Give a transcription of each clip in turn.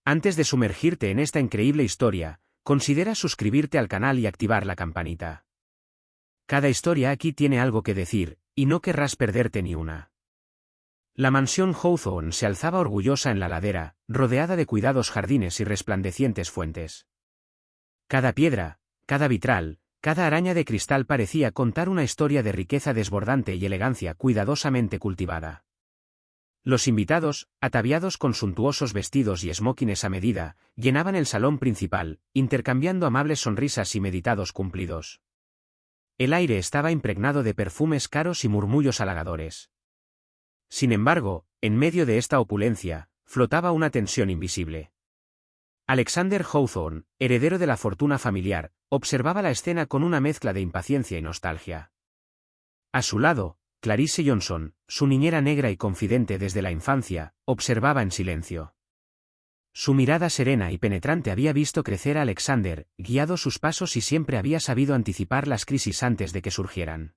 Antes de sumergirte en esta increíble historia, considera suscribirte al canal y activar la campanita. Cada historia aquí tiene algo que decir, y no querrás perderte ni una. La mansión Hawthorne se alzaba orgullosa en la ladera, rodeada de cuidados jardines y resplandecientes fuentes. Cada piedra, cada vitral, cada araña de cristal parecía contar una historia de riqueza desbordante y elegancia cuidadosamente cultivada. Los invitados, ataviados con suntuosos vestidos y smokines a medida, llenaban el salón principal, intercambiando amables sonrisas y meditados cumplidos. El aire estaba impregnado de perfumes caros y murmullos halagadores. Sin embargo, en medio de esta opulencia, flotaba una tensión invisible. Alexander Hawthorne, heredero de la fortuna familiar, observaba la escena con una mezcla de impaciencia y nostalgia. A su lado, Clarice Johnson, su niñera negra y confidente desde la infancia, observaba en silencio. Su mirada serena y penetrante había visto crecer a Alexander, guiado sus pasos y siempre había sabido anticipar las crisis antes de que surgieran.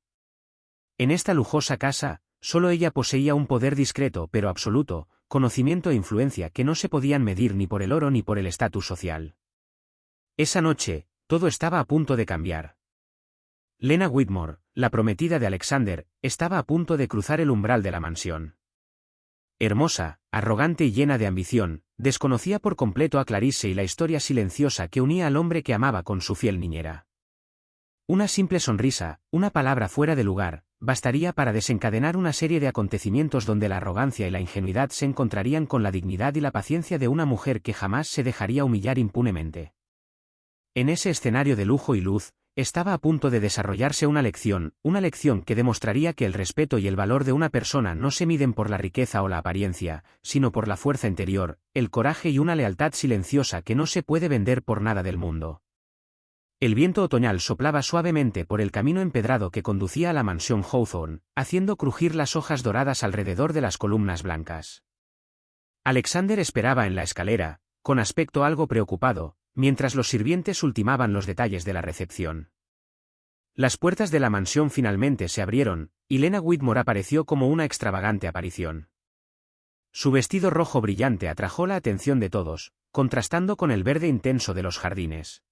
En esta lujosa casa, solo ella poseía un poder discreto pero absoluto, conocimiento e influencia que no se podían medir ni por el oro ni por el estatus social. Esa noche, todo estaba a punto de cambiar. Lena Whitmore, la prometida de Alexander, estaba a punto de cruzar el umbral de la mansión. Hermosa, arrogante y llena de ambición, desconocía por completo a Clarice y la historia silenciosa que unía al hombre que amaba con su fiel niñera. Una simple sonrisa, una palabra fuera de lugar, bastaría para desencadenar una serie de acontecimientos donde la arrogancia y la ingenuidad se encontrarían con la dignidad y la paciencia de una mujer que jamás se dejaría humillar impunemente. En ese escenario de lujo y luz, estaba a punto de desarrollarse una lección que demostraría que el respeto y el valor de una persona no se miden por la riqueza o la apariencia, sino por la fuerza interior, el coraje y una lealtad silenciosa que no se puede vender por nada del mundo. El viento otoñal soplaba suavemente por el camino empedrado que conducía a la mansión Hawthorne, haciendo crujir las hojas doradas alrededor de las columnas blancas. Alexander esperaba en la escalera, con aspecto algo preocupado, mientras los sirvientes ultimaban los detalles de la recepción. Las puertas de la mansión finalmente se abrieron, y Lena Whitmore apareció como una extravagante aparición. Su vestido rojo brillante atrajo la atención de todos, contrastando con el verde intenso de los jardines.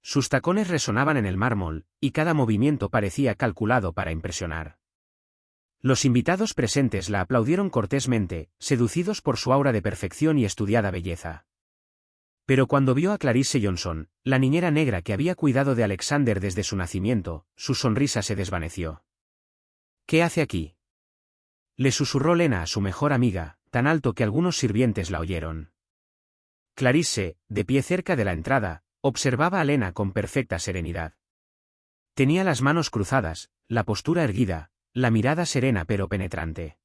Sus tacones resonaban en el mármol, y cada movimiento parecía calculado para impresionar. Los invitados presentes la aplaudieron cortésmente, seducidos por su aura de perfección y estudiada belleza. Pero cuando vio a Clarice Johnson, la niñera negra que había cuidado de Alexander desde su nacimiento, su sonrisa se desvaneció. «¿Qué hace aquí?», le susurró Lena a su mejor amiga, tan alto que algunos sirvientes la oyeron. Clarice, de pie cerca de la entrada, observaba a Lena con perfecta serenidad. Tenía las manos cruzadas, la postura erguida, la mirada serena pero penetrante.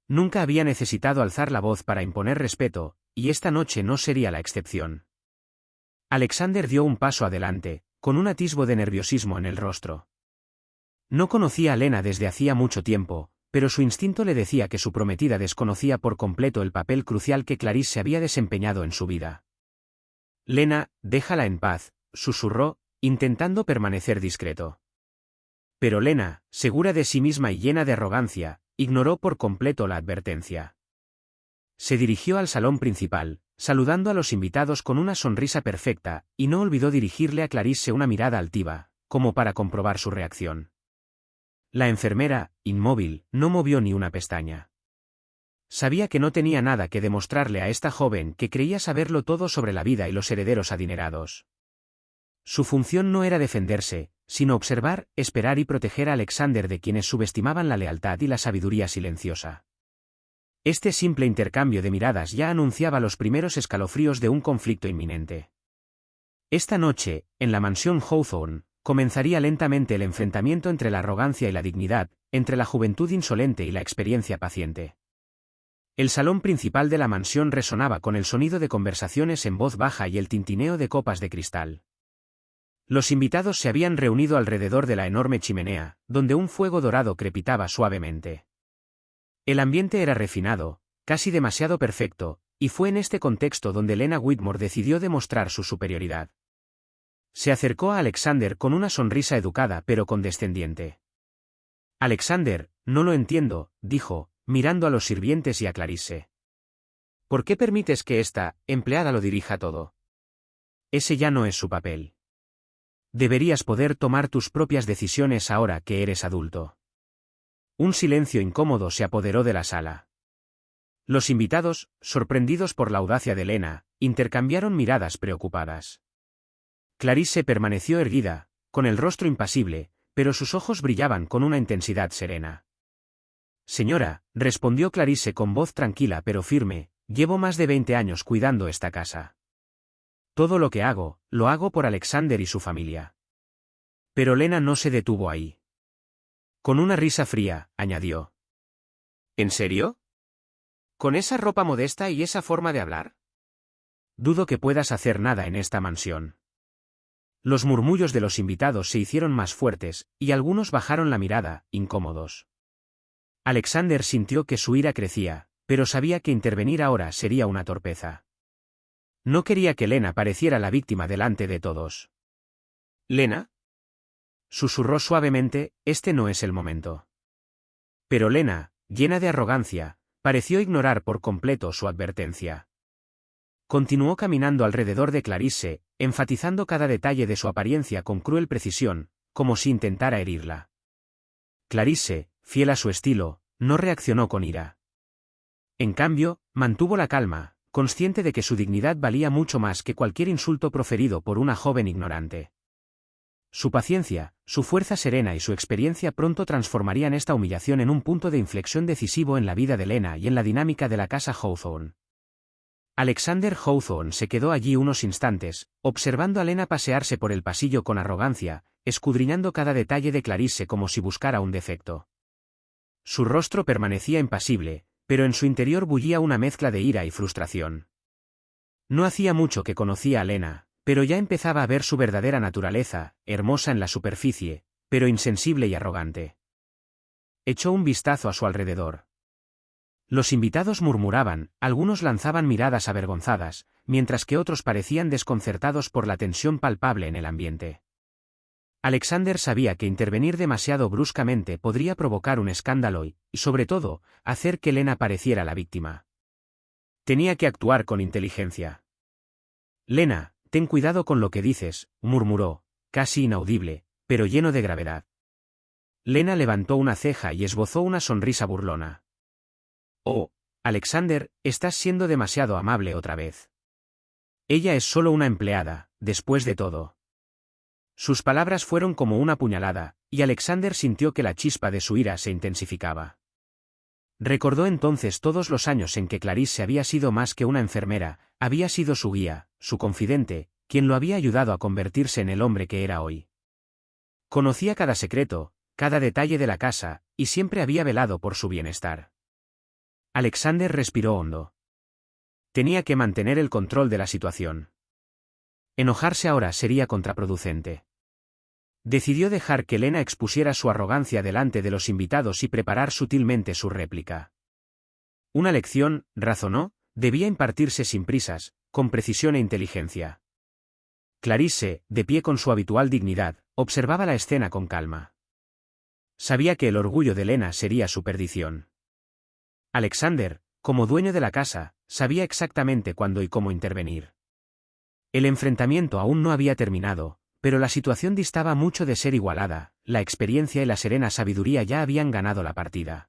Nunca había necesitado alzar la voz para imponer respeto, y esta noche no sería la excepción. Alexander dio un paso adelante, con un atisbo de nerviosismo en el rostro. No conocía a Lena desde hacía mucho tiempo, pero su instinto le decía que su prometida desconocía por completo el papel crucial que Clarice había desempeñado en su vida. «Lena, déjala en paz», susurró, intentando permanecer discreto. Pero Lena, segura de sí misma y llena de arrogancia, ignoró por completo la advertencia. Se dirigió al salón principal, saludando a los invitados con una sonrisa perfecta, y no olvidó dirigirle a Clarice una mirada altiva, como para comprobar su reacción. La enfermera, inmóvil, no movió ni una pestaña. Sabía que no tenía nada que demostrarle a esta joven que creía saberlo todo sobre la vida y los herederos adinerados. Su función no era defenderse, sino observar, esperar y proteger a Alexander de quienes subestimaban la lealtad y la sabiduría silenciosa. Este simple intercambio de miradas ya anunciaba los primeros escalofríos de un conflicto inminente. Esta noche, en la mansión Hawthorne, comenzaría lentamente el enfrentamiento entre la arrogancia y la dignidad, entre la juventud insolente y la experiencia paciente. El salón principal de la mansión resonaba con el sonido de conversaciones en voz baja y el tintineo de copas de cristal. Los invitados se habían reunido alrededor de la enorme chimenea, donde un fuego dorado crepitaba suavemente. El ambiente era refinado, casi demasiado perfecto, y fue en este contexto donde Lena Whitmore decidió demostrar su superioridad. Se acercó a Alexander con una sonrisa educada pero condescendiente. «Alexander, no lo entiendo», dijo, mirando a los sirvientes y a Clarice. ¿Por qué permites que esta empleada lo dirija todo? Ese ya no es su papel. Deberías poder tomar tus propias decisiones ahora que eres adulto. Un silencio incómodo se apoderó de la sala. Los invitados, sorprendidos por la audacia de Lena, intercambiaron miradas preocupadas. Clarice permaneció erguida, con el rostro impasible, pero sus ojos brillaban con una intensidad serena. Señora, respondió Clarice con voz tranquila pero firme, llevo más de 20 años cuidando esta casa. Todo lo que hago, lo hago por Alexander y su familia. Pero Lena no se detuvo ahí. Con una risa fría, añadió. ¿En serio? ¿Con esa ropa modesta y esa forma de hablar? Dudo que puedas hacer nada en esta mansión. Los murmullos de los invitados se hicieron más fuertes, y algunos bajaron la mirada, incómodos. Alexander sintió que su ira crecía, pero sabía que intervenir ahora sería una torpeza. No quería que Lena pareciera la víctima delante de todos. ¿Lena? Susurró suavemente, este no es el momento. Pero Lena, llena de arrogancia, pareció ignorar por completo su advertencia. Continuó caminando alrededor de Clarice, enfatizando cada detalle de su apariencia con cruel precisión, como si intentara herirla. Clarice, fiel a su estilo, no reaccionó con ira. En cambio, mantuvo la calma, consciente de que su dignidad valía mucho más que cualquier insulto proferido por una joven ignorante. Su paciencia, su fuerza serena y su experiencia pronto transformarían esta humillación en un punto de inflexión decisivo en la vida de Lena y en la dinámica de la casa Hawthorne. Alexander Hawthorne se quedó allí unos instantes, observando a Lena pasearse por el pasillo con arrogancia, escudriñando cada detalle de Clarice como si buscara un defecto. Su rostro permanecía impasible, pero en su interior bullía una mezcla de ira y frustración. No hacía mucho que conocía a Lena, pero ya empezaba a ver su verdadera naturaleza, hermosa en la superficie, pero insensible y arrogante. Echó un vistazo a su alrededor. Los invitados murmuraban, algunos lanzaban miradas avergonzadas, mientras que otros parecían desconcertados por la tensión palpable en el ambiente. Alexander sabía que intervenir demasiado bruscamente podría provocar un escándalo y, sobre todo, hacer que Lena pareciera la víctima. Tenía que actuar con inteligencia. Lena, ten cuidado con lo que dices, murmuró, casi inaudible, pero lleno de gravedad. Lena levantó una ceja y esbozó una sonrisa burlona. Oh, Alexander, estás siendo demasiado amable otra vez. Ella es solo una empleada, después de todo. Sus palabras fueron como una puñalada, y Alexander sintió que la chispa de su ira se intensificaba. Recordó entonces todos los años en que Clarice había sido más que una enfermera, había sido su guía, su confidente, quien lo había ayudado a convertirse en el hombre que era hoy. Conocía cada secreto, cada detalle de la casa, y siempre había velado por su bienestar. Alexander respiró hondo. Tenía que mantener el control de la situación. Enojarse ahora sería contraproducente. Decidió dejar que Lena expusiera su arrogancia delante de los invitados y preparar sutilmente su réplica. Una lección, razonó, debía impartirse sin prisas, con precisión e inteligencia. Clarice, de pie con su habitual dignidad, observaba la escena con calma. Sabía que el orgullo de Lena sería su perdición. Alexander, como dueño de la casa, sabía exactamente cuándo y cómo intervenir. El enfrentamiento aún no había terminado, pero la situación distaba mucho de ser igualada, la experiencia y la serena sabiduría ya habían ganado la partida.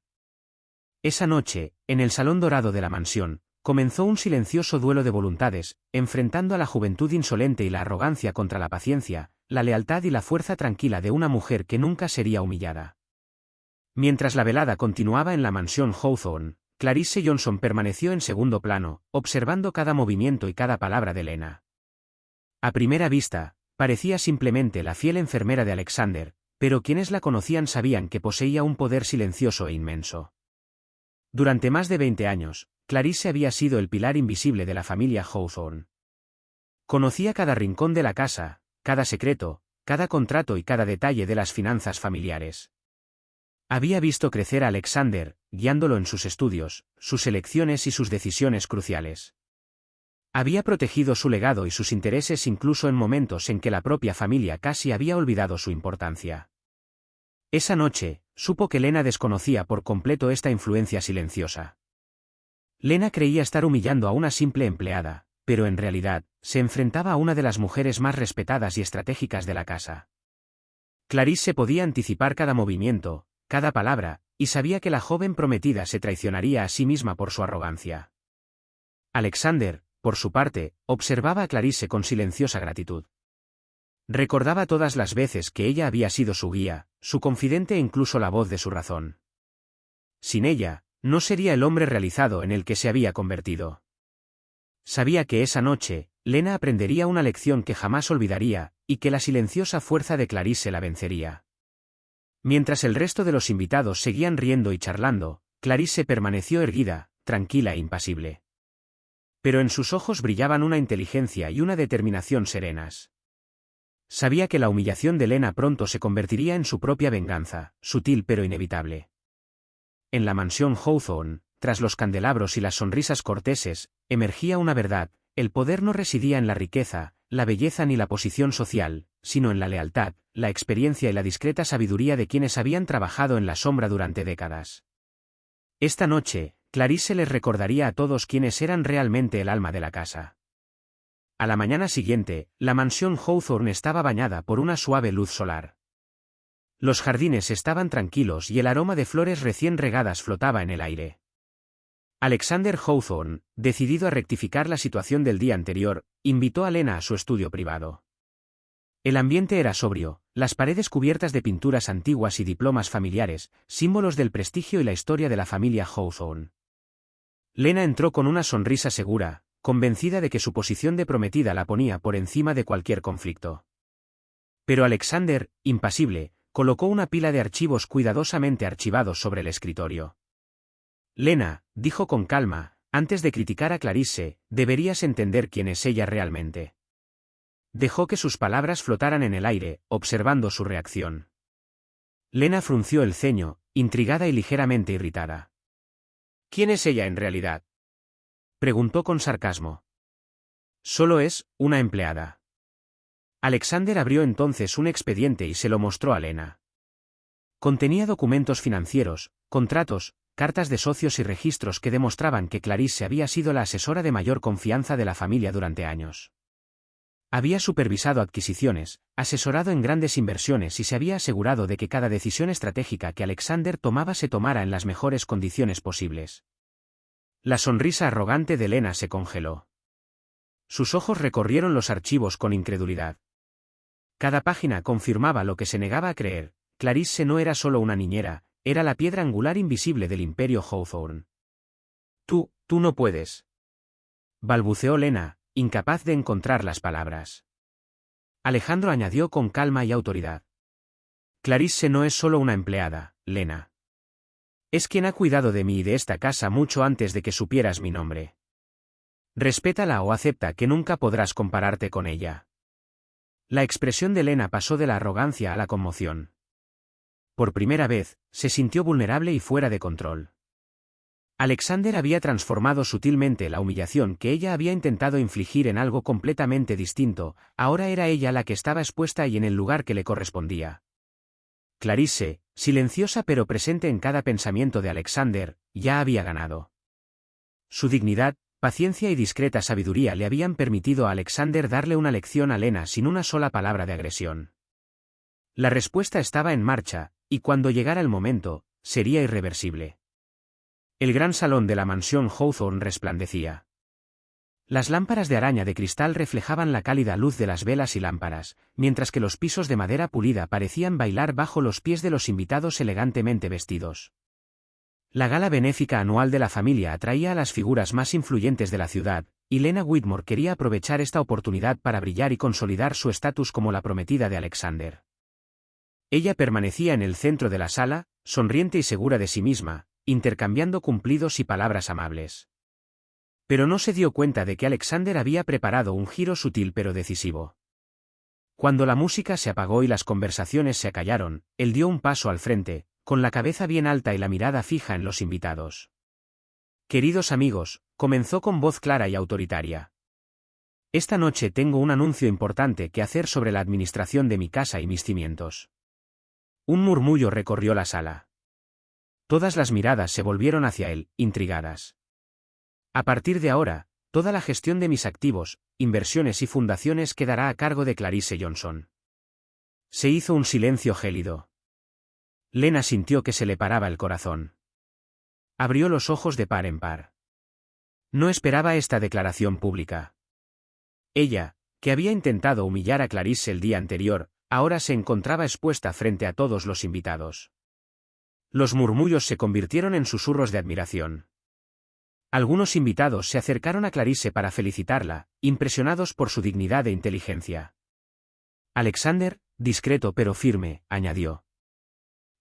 Esa noche, en el salón dorado de la mansión, comenzó un silencioso duelo de voluntades, enfrentando a la juventud insolente y la arrogancia contra la paciencia, la lealtad y la fuerza tranquila de una mujer que nunca sería humillada. Mientras la velada continuaba en la mansión Hawthorne, Clarice Johnson permaneció en segundo plano, observando cada movimiento y cada palabra de Lena. A primera vista, parecía simplemente la fiel enfermera de Alexander, pero quienes la conocían sabían que poseía un poder silencioso e inmenso. Durante más de 20 años, Clarice había sido el pilar invisible de la familia Hawthorne. Conocía cada rincón de la casa, cada secreto, cada contrato y cada detalle de las finanzas familiares. Había visto crecer a Alexander, guiándolo en sus estudios, sus elecciones y sus decisiones cruciales. Había protegido su legado y sus intereses incluso en momentos en que la propia familia casi había olvidado su importancia. Esa noche, supo que Lena desconocía por completo esta influencia silenciosa. Lena creía estar humillando a una simple empleada, pero en realidad, se enfrentaba a una de las mujeres más respetadas y estratégicas de la casa. Clarice podía anticipar cada movimiento, cada palabra, y sabía que la joven prometida se traicionaría a sí misma por su arrogancia. Alexander, por su parte, observaba a Clarice con silenciosa gratitud. Recordaba todas las veces que ella había sido su guía, su confidente e incluso la voz de su razón. Sin ella, no sería el hombre realizado en el que se había convertido. Sabía que esa noche, Lena aprendería una lección que jamás olvidaría, y que la silenciosa fuerza de Clarice la vencería. Mientras el resto de los invitados seguían riendo y charlando, Clarice permaneció erguida, tranquila e impasible. Pero en sus ojos brillaban una inteligencia y una determinación serenas. Sabía que la humillación de Lena pronto se convertiría en su propia venganza, sutil pero inevitable. En la mansión Hawthorne, tras los candelabros y las sonrisas corteses, emergía una verdad: el poder no residía en la riqueza, la belleza ni la posición social, sino en la lealtad, la experiencia y la discreta sabiduría de quienes habían trabajado en la sombra durante décadas. Esta noche, Clarice les recordaría a todos quiénes eran realmente el alma de la casa. A la mañana siguiente, la mansión Hawthorne estaba bañada por una suave luz solar. Los jardines estaban tranquilos y el aroma de flores recién regadas flotaba en el aire. Alexander Hawthorne, decidido a rectificar la situación del día anterior, invitó a Lena a su estudio privado. El ambiente era sobrio, las paredes cubiertas de pinturas antiguas y diplomas familiares, símbolos del prestigio y la historia de la familia Hawthorne. Lena entró con una sonrisa segura, convencida de que su posición de prometida la ponía por encima de cualquier conflicto. Pero Alexander, impasible, colocó una pila de archivos cuidadosamente archivados sobre el escritorio. Lena, dijo con calma, antes de criticar a Clarice, deberías entender quién es ella realmente. Dejó que sus palabras flotaran en el aire, observando su reacción. Lena frunció el ceño, intrigada y ligeramente irritada. ¿Quién es ella en realidad?, preguntó con sarcasmo. Solo es una empleada. Alexander abrió entonces un expediente y se lo mostró a Lena. Contenía documentos financieros, contratos, cartas de socios y registros que demostraban que Clarice había sido la asesora de mayor confianza de la familia durante años. Había supervisado adquisiciones, asesorado en grandes inversiones y se había asegurado de que cada decisión estratégica que Alexander tomaba se tomara en las mejores condiciones posibles. La sonrisa arrogante de Lena se congeló. Sus ojos recorrieron los archivos con incredulidad. Cada página confirmaba lo que se negaba a creer: Clarice no era solo una niñera, era la piedra angular invisible del imperio Hawthorne. Tú no puedes, balbuceó Lena, incapaz de encontrar las palabras. Alejandro añadió con calma y autoridad. Clarice no es solo una empleada, Lena. Es quien ha cuidado de mí y de esta casa mucho antes de que supieras mi nombre. Respétala o acepta que nunca podrás compararte con ella. La expresión de Lena pasó de la arrogancia a la conmoción. Por primera vez, se sintió vulnerable y fuera de control. Alexander había transformado sutilmente la humillación que ella había intentado infligir en algo completamente distinto. Ahora era ella la que estaba expuesta y en el lugar que le correspondía. Clarice, silenciosa pero presente en cada pensamiento de Alexander, ya había ganado. Su dignidad, paciencia y discreta sabiduría le habían permitido a Alexander darle una lección a Lena sin una sola palabra de agresión. La respuesta estaba en marcha, y cuando llegara el momento, sería irreversible. El gran salón de la mansión Hawthorne resplandecía. Las lámparas de araña de cristal reflejaban la cálida luz de las velas y lámparas, mientras que los pisos de madera pulida parecían bailar bajo los pies de los invitados elegantemente vestidos. La gala benéfica anual de la familia atraía a las figuras más influyentes de la ciudad, y Lena Whitmore quería aprovechar esta oportunidad para brillar y consolidar su estatus como la prometida de Alexander. Ella permanecía en el centro de la sala, sonriente y segura de sí misma, intercambiando cumplidos y palabras amables. Pero no se dio cuenta de que Alexander había preparado un giro sutil pero decisivo. Cuando la música se apagó y las conversaciones se acallaron, él dio un paso al frente, con la cabeza bien alta y la mirada fija en los invitados. Queridos amigos, comenzó con voz clara y autoritaria. Esta noche tengo un anuncio importante que hacer sobre la administración de mi casa y mis cimientos. Un murmullo recorrió la sala. Todas las miradas se volvieron hacia él, intrigadas. A partir de ahora, toda la gestión de mis activos, inversiones y fundaciones quedará a cargo de Clarice Johnson. Se hizo un silencio gélido. Lena sintió que se le paraba el corazón. Abrió los ojos de par en par. No esperaba esta declaración pública. Ella, que había intentado humillar a Clarice el día anterior, ahora se encontraba expuesta frente a todos los invitados. Los murmullos se convirtieron en susurros de admiración. Algunos invitados se acercaron a Clarice para felicitarla, impresionados por su dignidad e inteligencia. Alexander, discreto pero firme, añadió.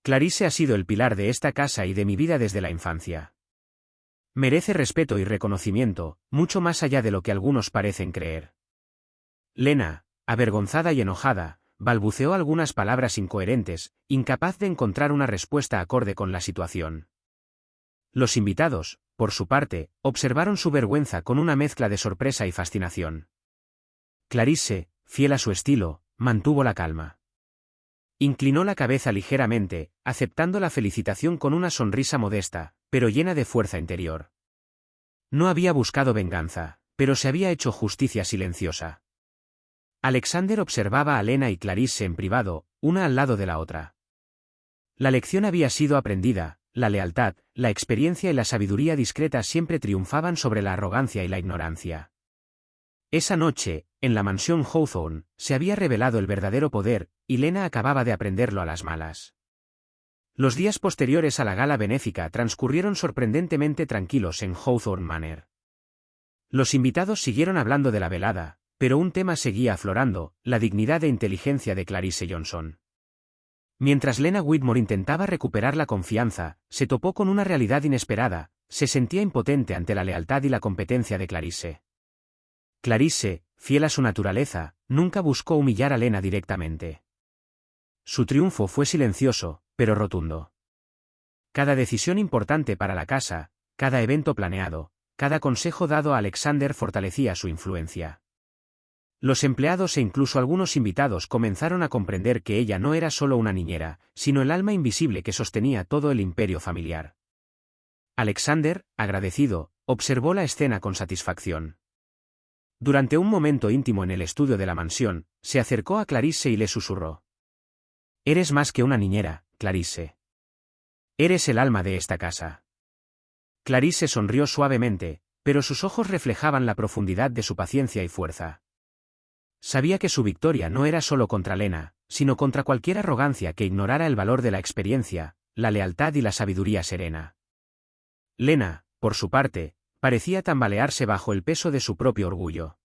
Clarice ha sido el pilar de esta casa y de mi vida desde la infancia. Merece respeto y reconocimiento, mucho más allá de lo que algunos parecen creer. Lena, avergonzada y enojada, balbuceó algunas palabras incoherentes, incapaz de encontrar una respuesta acorde con la situación. Los invitados, por su parte, observaron su vergüenza con una mezcla de sorpresa y fascinación. Clarice, fiel a su estilo, mantuvo la calma. Inclinó la cabeza ligeramente, aceptando la felicitación con una sonrisa modesta, pero llena de fuerza interior. No había buscado venganza, pero se había hecho justicia silenciosa. Alexander observaba a Lena y Clarice en privado, una al lado de la otra. La lección había sido aprendida, la lealtad, la experiencia y la sabiduría discreta siempre triunfaban sobre la arrogancia y la ignorancia. Esa noche, en la mansión Hawthorne, se había revelado el verdadero poder, y Lena acababa de aprenderlo a las malas. Los días posteriores a la gala benéfica transcurrieron sorprendentemente tranquilos en Hawthorne Manor. Los invitados siguieron hablando de la velada, pero un tema seguía aflorando, la dignidad e inteligencia de Clarice Johnson. Mientras Lena Whitmore intentaba recuperar la confianza, se topó con una realidad inesperada, se sentía impotente ante la lealtad y la competencia de Clarice. Clarice, fiel a su naturaleza, nunca buscó humillar a Lena directamente. Su triunfo fue silencioso, pero rotundo. Cada decisión importante para la casa, cada evento planeado, cada consejo dado a Alexander fortalecía su influencia. Los empleados e incluso algunos invitados comenzaron a comprender que ella no era solo una niñera, sino el alma invisible que sostenía todo el imperio familiar. Alexander, agradecido, observó la escena con satisfacción. Durante un momento íntimo en el estudio de la mansión, se acercó a Clarice y le susurró. Eres más que una niñera, Clarice. Eres el alma de esta casa. Clarice sonrió suavemente, pero sus ojos reflejaban la profundidad de su paciencia y fuerza. Sabía que su victoria no era solo contra Lena, sino contra cualquier arrogancia que ignorara el valor de la experiencia, la lealtad y la sabiduría serena. Lena, por su parte, parecía tambalearse bajo el peso de su propio orgullo.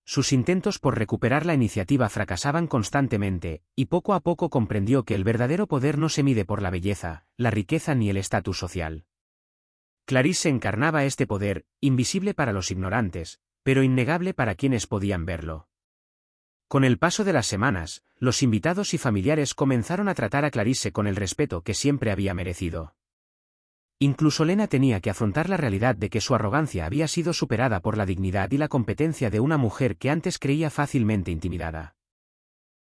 Sus intentos por recuperar la iniciativa fracasaban constantemente, y poco a poco comprendió que el verdadero poder no se mide por la belleza, la riqueza ni el estatus social. Clarice encarnaba este poder, invisible para los ignorantes, pero innegable para quienes podían verlo. Con el paso de las semanas, los invitados y familiares comenzaron a tratar a Clarice con el respeto que siempre había merecido. Incluso Lena tenía que afrontar la realidad de que su arrogancia había sido superada por la dignidad y la competencia de una mujer que antes creía fácilmente intimidada.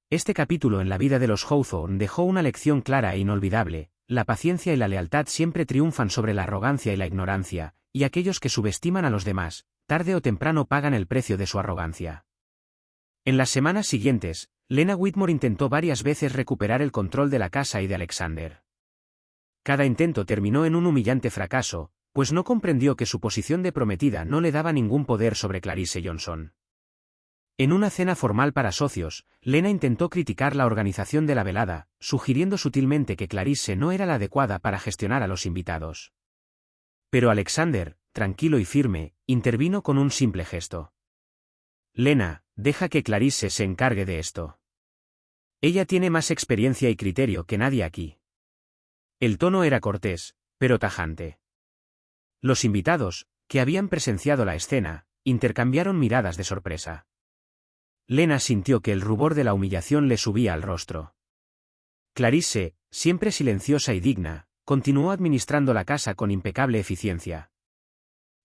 Este capítulo en la vida de los Hawthorne dejó una lección clara e inolvidable: la paciencia y la lealtad siempre triunfan sobre la arrogancia y la ignorancia, y aquellos que subestiman a los demás, tarde o temprano pagan el precio de su arrogancia. En las semanas siguientes, Lena Whitmore intentó varias veces recuperar el control de la casa y de Alexander. Cada intento terminó en un humillante fracaso, pues no comprendió que su posición de prometida no le daba ningún poder sobre Clarice Johnson. En una cena formal para socios, Lena intentó criticar la organización de la velada, sugiriendo sutilmente que Clarice no era la adecuada para gestionar a los invitados. Pero Alexander, tranquilo y firme, intervino con un simple gesto. Lena, deja que Clarice se encargue de esto. Ella tiene más experiencia y criterio que nadie aquí. El tono era cortés, pero tajante. Los invitados, que habían presenciado la escena, intercambiaron miradas de sorpresa. Lena sintió que el rubor de la humillación le subía al rostro. Clarice, siempre silenciosa y digna, continuó administrando la casa con impecable eficiencia.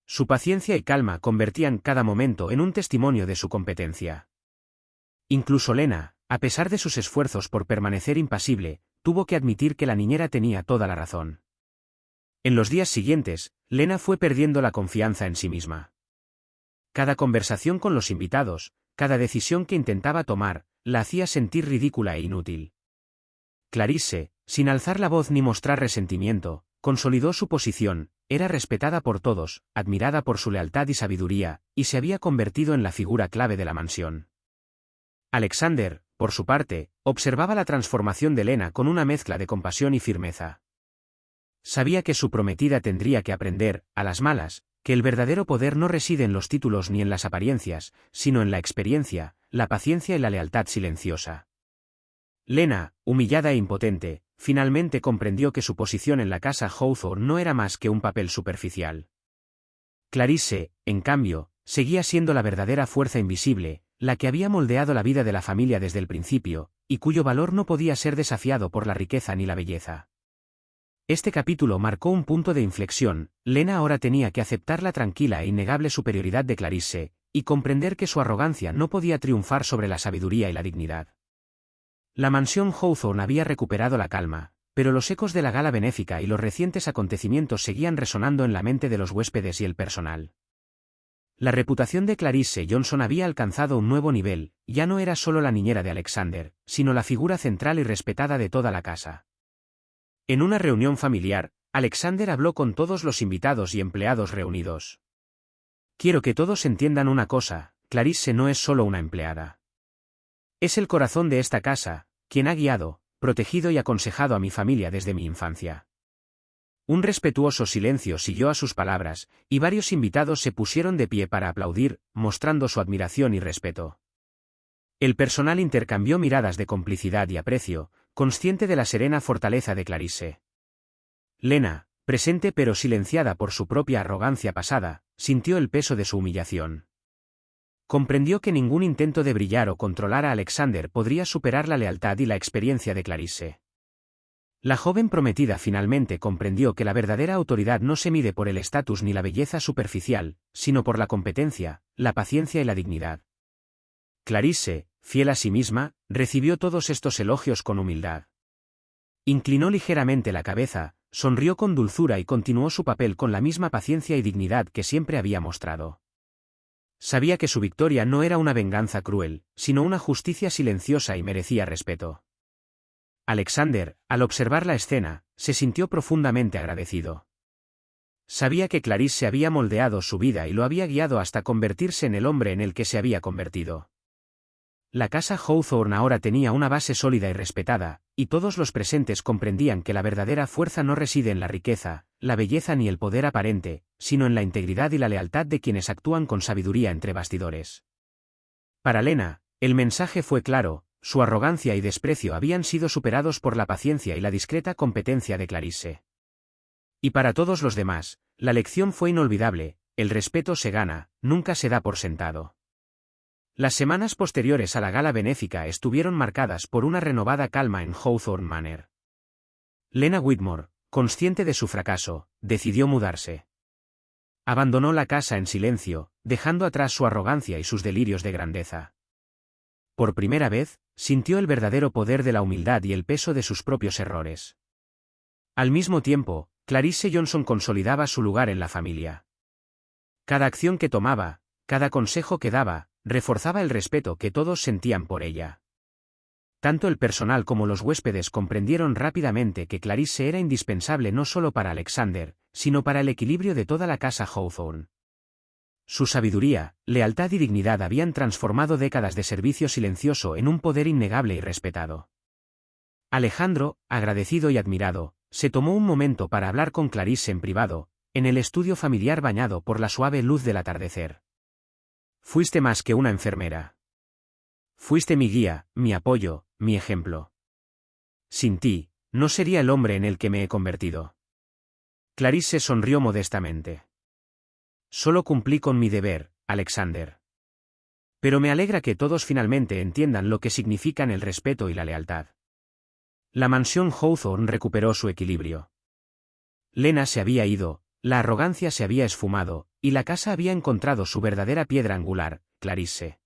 Su paciencia y calma convertían cada momento en un testimonio de su competencia. Incluso Lena, a pesar de sus esfuerzos por permanecer impasible, tuvo que admitir que la niñera tenía toda la razón. En los días siguientes, Lena fue perdiendo la confianza en sí misma. Cada conversación con los invitados, cada decisión que intentaba tomar, la hacía sentir ridícula e inútil. Clarisse, sin alzar la voz ni mostrar resentimiento, consolidó su posición, era respetada por todos, admirada por su lealtad y sabiduría, y se había convertido en la figura clave de la mansión. Alexander, por su parte, observaba la transformación de Lena con una mezcla de compasión y firmeza. Sabía que su prometida tendría que aprender, a las malas, que el verdadero poder no reside en los títulos ni en las apariencias, sino en la experiencia, la paciencia y la lealtad silenciosa. Lena, humillada e impotente, finalmente comprendió que su posición en la casa Hawthorne no era más que un papel superficial. Clarisse, en cambio, seguía siendo la verdadera fuerza invisible, la que había moldeado la vida de la familia desde el principio, y cuyo valor no podía ser desafiado por la riqueza ni la belleza. Este capítulo marcó un punto de inflexión. Lena ahora tenía que aceptar la tranquila e innegable superioridad de Clarisse, y comprender que su arrogancia no podía triunfar sobre la sabiduría y la dignidad. La mansión Hawthorne había recuperado la calma, pero los ecos de la gala benéfica y los recientes acontecimientos seguían resonando en la mente de los huéspedes y el personal. La reputación de Clarisse Johnson había alcanzado un nuevo nivel, ya no era solo la niñera de Alexander, sino la figura central y respetada de toda la casa. En una reunión familiar, Alexander habló con todos los invitados y empleados reunidos. Quiero que todos entiendan una cosa, Clarisse no es solo una empleada. Es el corazón de esta casa, quien ha guiado, protegido y aconsejado a mi familia desde mi infancia. Un respetuoso silencio siguió a sus palabras, y varios invitados se pusieron de pie para aplaudir, mostrando su admiración y respeto. El personal intercambió miradas de complicidad y aprecio, consciente de la serena fortaleza de Clarisse. Lena, presente pero silenciada por su propia arrogancia pasada, sintió el peso de su humillación. Comprendió que ningún intento de brillar o controlar a Alexander podría superar la lealtad y la experiencia de Clarisse. La joven prometida finalmente comprendió que la verdadera autoridad no se mide por el estatus ni la belleza superficial, sino por la competencia, la paciencia y la dignidad. Clarisse, fiel a sí misma, recibió todos estos elogios con humildad. Inclinó ligeramente la cabeza, sonrió con dulzura y continuó su papel con la misma paciencia y dignidad que siempre había mostrado. Sabía que su victoria no era una venganza cruel, sino una justicia silenciosa y merecía respeto. Alexander, al observar la escena, se sintió profundamente agradecido. Sabía que Clarisse había moldeado su vida y lo había guiado hasta convertirse en el hombre en el que se había convertido. La casa Hawthorne ahora tenía una base sólida y respetada, y todos los presentes comprendían que la verdadera fuerza no reside en la riqueza, la belleza ni el poder aparente, sino en la integridad y la lealtad de quienes actúan con sabiduría entre bastidores. Para Lena, el mensaje fue claro: su arrogancia y desprecio habían sido superados por la paciencia y la discreta competencia de Clarisse. Y para todos los demás, la lección fue inolvidable: el respeto se gana, nunca se da por sentado. Las semanas posteriores a la gala benéfica estuvieron marcadas por una renovada calma en Hawthorne Manor. Lena Whitmore, consciente de su fracaso, decidió mudarse. Abandonó la casa en silencio, dejando atrás su arrogancia y sus delirios de grandeza. Por primera vez, sintió el verdadero poder de la humildad y el peso de sus propios errores. Al mismo tiempo, Clarisse Johnson consolidaba su lugar en la familia. Cada acción que tomaba, cada consejo que daba, reforzaba el respeto que todos sentían por ella. Tanto el personal como los huéspedes comprendieron rápidamente que Clarisse era indispensable no solo para Alexander, sino para el equilibrio de toda la casa Hawthorne. Su sabiduría, lealtad y dignidad habían transformado décadas de servicio silencioso en un poder innegable y respetado. Alejandro, agradecido y admirado, se tomó un momento para hablar con Clarisse en privado, en el estudio familiar bañado por la suave luz del atardecer. Fuiste más que una enfermera. Fuiste mi guía, mi apoyo, mi ejemplo. Sin ti, no sería el hombre en el que me he convertido. Clarisse sonrió modestamente. Solo cumplí con mi deber, Alexander. Pero me alegra que todos finalmente entiendan lo que significan el respeto y la lealtad. La mansión Hawthorne recuperó su equilibrio. Lena se había ido, la arrogancia se había esfumado, y la casa había encontrado su verdadera piedra angular, Clarisse.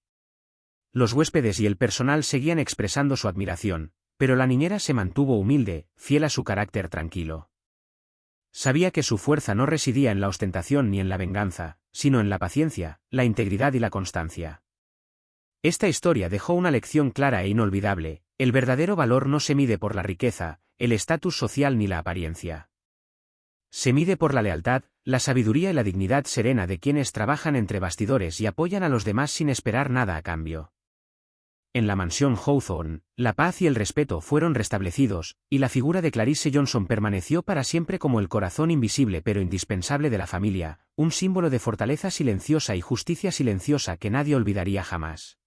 Los huéspedes y el personal seguían expresando su admiración, pero la niñera se mantuvo humilde, fiel a su carácter tranquilo. Sabía que su fuerza no residía en la ostentación ni en la venganza, sino en la paciencia, la integridad y la constancia. Esta historia dejó una lección clara e inolvidable: el verdadero valor no se mide por la riqueza, el estatus social ni la apariencia. Se mide por la lealtad, la sabiduría y la dignidad serena de quienes trabajan entre bastidores y apoyan a los demás sin esperar nada a cambio. En la mansión Hawthorne, la paz y el respeto fueron restablecidos, y la figura de Clarice Johnson permaneció para siempre como el corazón invisible pero indispensable de la familia, un símbolo de fortaleza silenciosa y justicia silenciosa que nadie olvidaría jamás.